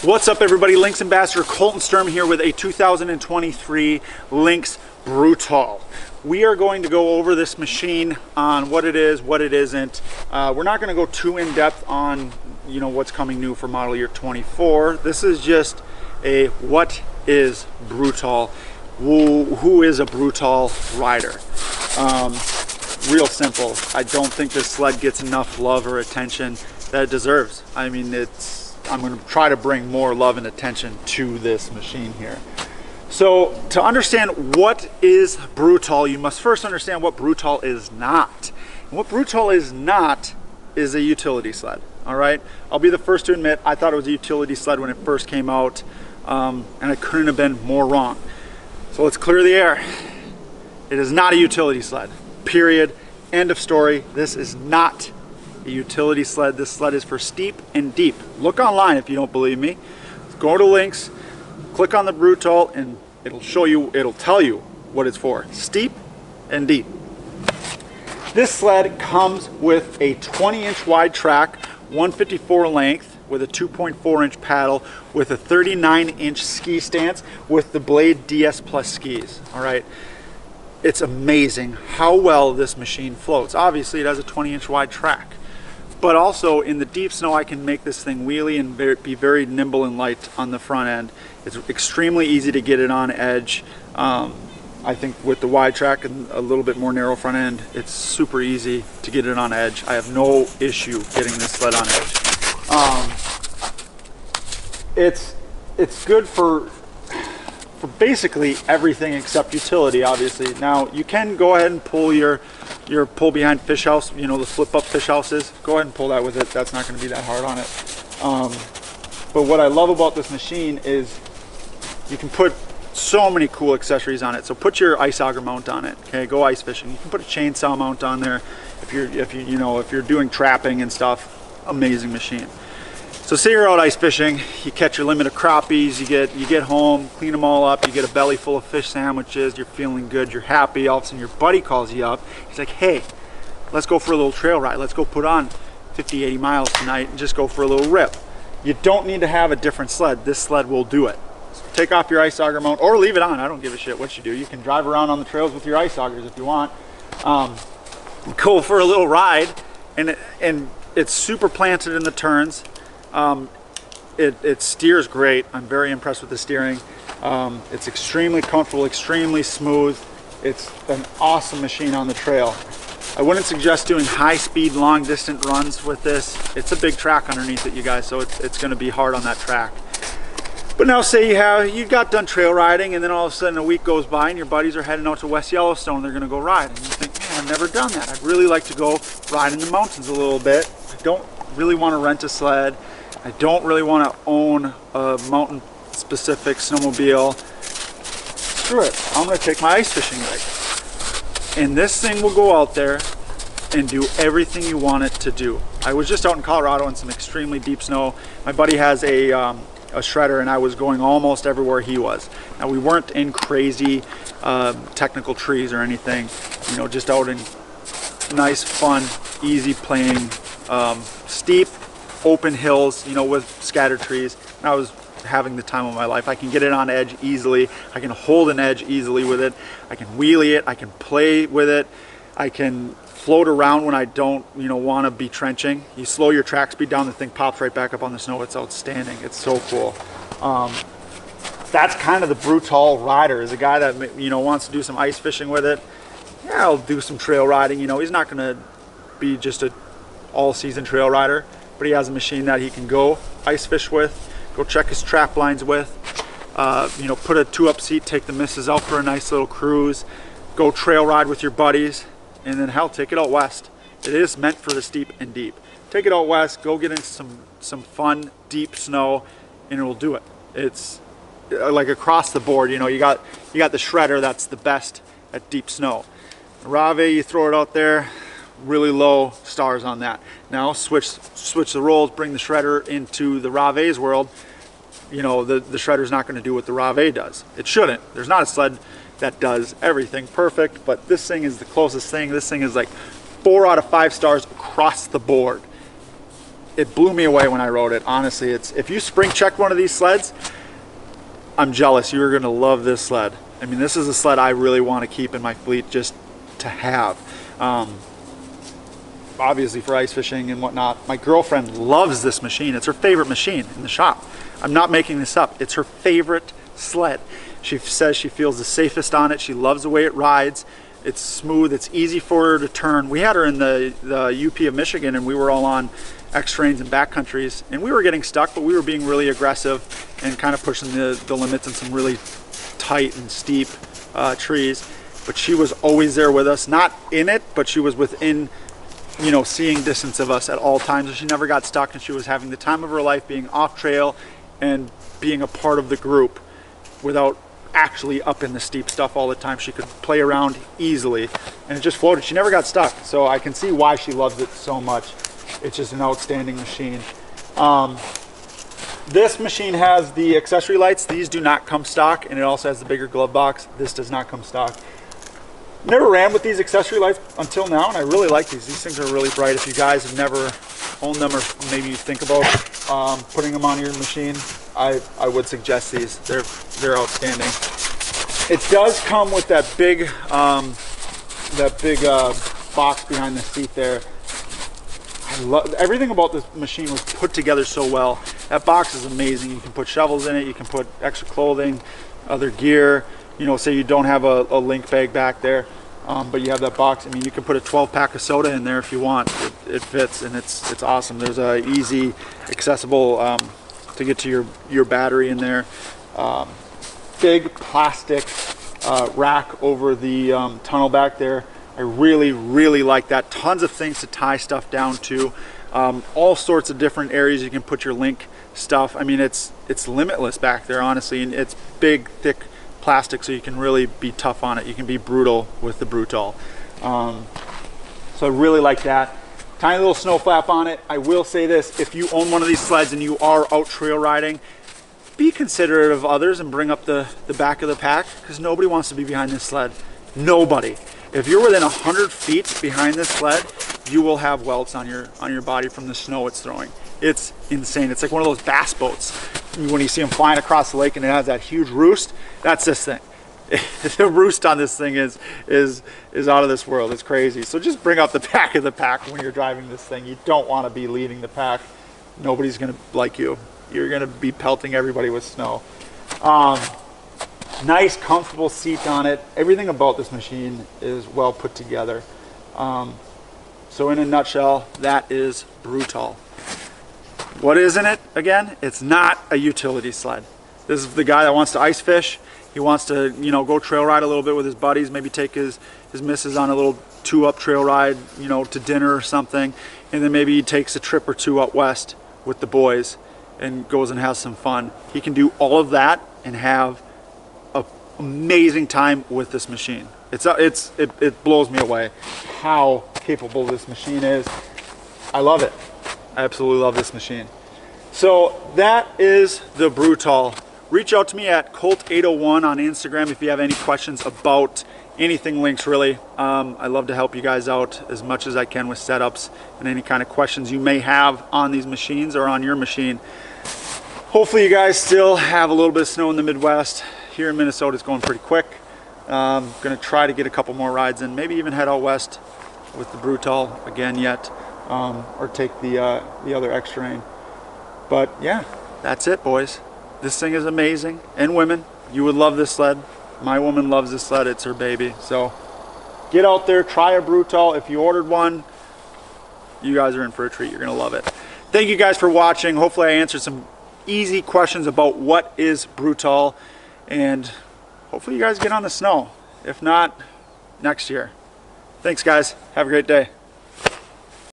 What's up everybody, Lynx Ambassador Colton Sturm here with a 2023 Lynx Brutal. We are going to go over this machine on what it is, what it isn't. We're not going to go too in depth on what's coming new for model year 24. This is just a what is Brutal, who is a Brutal rider. Real simple. I don't think this sled gets enough love or attention that it deserves. I mean, I'm going to try to bring more love and attention to this machine here. So to understand what is Brutal, you must first understand what Brutal is not. And what Brutal is not is a utility sled. All right, I'll be the first to admit I thought it was a utility sled when it first came out, and I couldn't have been more wrong. So let's clear the air. It is not a utility sled. Period. End of story. This is not a utility sled. This sled is for steep and deep. Look online if you don't believe me. Go to Lynx, click on the Brutal, and it'll tell you what it's for. Steep and deep. This sled comes with a 20-inch wide track, 154 length, with a 2.4-inch paddle, with a 39-inch ski stance with the Blade DS Plus skis. All right. It's amazing how well this machine floats. Obviously, it has a 20-inch wide track. But also in the deep snow, I can make this thing wheelie and be very nimble and light on the front end. It's extremely easy to get it on edge. I think with the wide track and a little bit more narrow front end, it's super easy to get it on edge. I have no issue getting this sled on edge. It's good for basically everything except utility, obviously. Now you can go ahead and pull your pull behind fish house, the flip up fish houses. Go ahead and pull that with it. That's not going to be that hard on it. But what I love about this machine is you can put so many cool accessories on it. So put your ice auger mount on it. Okay, go ice fishing. You can put a chainsaw mount on there if you're doing trapping and stuff. Amazing machine. So say you're out ice fishing, you catch your limit of crappies, you get home, clean them all up, you get a belly full of fish sandwiches, you're feeling good, you're happy. All of a sudden your buddy calls you up. He's like, hey, let's go for a little trail ride. Let's go put on 50, 80 miles tonight and just go for a little rip. You don't need to have a different sled. This sled will do it. So take off your ice auger mount or leave it on. I don't give a shit what you do. You can drive around on the trails with your ice augers if you want. Go for a little ride, and it's super planted in the turns. It steers great. I'm very impressed with the steering. It's extremely comfortable, extremely smooth. It's an awesome machine on the trail. I wouldn't suggest doing high-speed, long-distance runs with this. It's a big track underneath it, you guys, so it's going to be hard on that track. But now say you got done trail riding, and then all of a sudden a week goes by and your buddies are heading out to West Yellowstone. They're going to go ride, and you think, man, I've never done that. I'd really like to go ride in the mountains a little bit. I don't really want to rent a sled. I don't really want to own a mountain specific snowmobile. Screw it, I'm going to take my ice fishing rig. And this thing will go out there and do everything you want it to do. I was just out in Colorado in some extremely deep snow. My buddy has a shredder, and I was going almost everywhere he was. Now we weren't in crazy technical trees or anything, just out in nice, fun, easy playing, steep, open hills, with scattered trees. And I was having the time of my life. I can get it on edge easily. I can hold an edge easily with it. I can wheelie it. I can play with it. I can float around when I don't, want to be trenching. You slow your track speed down, the thing pops right back up on the snow. It's outstanding. It's so cool. That's kind of the Brutal rider, is a guy that, wants to do some ice fishing with it. Yeah, I'll do some trail riding. He's not going to be just a all-season trail rider, but he has a machine that he can go ice fish with, go check his trap lines with, put a 2-up seat, take the missus out for a nice little cruise, go trail ride with your buddies, and then hell, take it out west. It is meant for the steep and deep. Take it out west, go get in some fun, deep snow, and it will do it. It's like across the board, you got the shredder that's the best at deep snow. Rave, you throw it out there, really low stars on that. Now switch the roles, bring the shredder into the Rave's world. The shredder's not going to do what the Rave does. It shouldn't. There's not a sled that does everything perfect, but this thing is the closest thing. This thing is like 4 out of 5 stars across the board. it blew me away when I rode it. Honestly, if you spring checked one of these sleds, I'm jealous. You're gonna love this sled. I mean, this is a sled I really want to keep in my fleet just to have. Obviously for ice fishing and whatnot. My girlfriend loves this machine. It's her favorite machine in the shop. I'm not making this up. It's her favorite sled. She says she feels the safest on it. She loves the way it rides. It's smooth. It's easy for her to turn. We had her in the UP of Michigan, and we were all on X-Trains and backcountries, and we were getting stuck, but we were being really aggressive and kind of pushing the limits in some really tight and steep trees. But she was always there with us, not in it, but she was within, you know, seeing distance of us at all times. She never got stuck, and she was having the time of her life being off trail and being a part of the group without actually up in the steep stuff all the time. She could play around easily, and it just floated. She never got stuck, so I can see why she loves it so much. It's just an outstanding machine. This machine has the accessory lights. These do not come stock, and it also has the bigger glove box. This does not come stock. Never ran with these accessory lights until now, and I really like these. These things are really bright. If you guys have never owned them, or maybe you think about putting them on your machine, I would suggest these. They're outstanding. It does come with that big box behind the seat there. I love everything about this machine. Was put together so well. That box is amazing. You can put shovels in it. You can put extra clothing, other gear. You know, say you don't have a link bag back there, but you have that box. I mean, you can put a 12-pack of soda in there if you want. It fits, and it's awesome. There's a easy, accessible to get to your battery in there. Big plastic rack over the tunnel back there. I really, really like that. Tons of things to tie stuff down to. All sorts of different areas you can put your link stuff. I mean, it's limitless back there, honestly, and it's big, thick plastic, so you can really be tough on it. You can be brutal with the Brutol. So I really like that. Tiny little snow flap on it. I will say this, if you own one of these sleds and you are out trail riding, be considerate of others and bring up the back of the pack, because nobody wants to be behind this sled. Nobody. If you're within 100 feet behind this sled, you will have welts on your body from the snow it's throwing. It's insane. It's like one of those bass boats when you see them flying across the lake and it has that huge roost. That's this thing. The roost on this thing is out of this world. It's crazy. So just bring up the back of the pack when you're driving this thing. You don't want to be leading the pack. Nobody's gonna like you. You're gonna be pelting everybody with snow. Nice, comfortable seat on it. Everything about this machine is well put together. So in a nutshell, that is Brutol. What is in it? Again, it's not a utility sled. This is the guy that wants to ice fish. He wants to, you know, go trail ride a little bit with his buddies, maybe take his missus on a little 2-up trail ride, you know, to dinner or something, and then maybe he takes a trip or 2 out west with the boys and goes and has some fun. He can do all of that and have an amazing time with this machine. It blows me away how capable this machine is. I love it. I absolutely love this machine. So that is the Brutol. Reach out to me at Colt801 on Instagram if you have any questions about anything Lynx, really. I love to help you guys out as much as I can with setups and any kind of questions you may have on these machines or on your machine. Hopefully you guys still have a little bit of snow in the Midwest. Here in Minnesota it's going pretty quick. I'm gonna try to get a couple more rides in, maybe even head out west with the Brutol again yet, or take the other X-Terrain. But yeah, that's it, boys. This thing is amazing. And women, you would love this sled. My woman loves this sled. It's her baby. So get out there, try a Brutol. If you ordered one, you guys are in for a treat. You're gonna love it. Thank you guys for watching. Hopefully I answered some easy questions about what is Brutol, and hopefully you guys get on the snow. If not, next year. Thanks guys. Have a great day.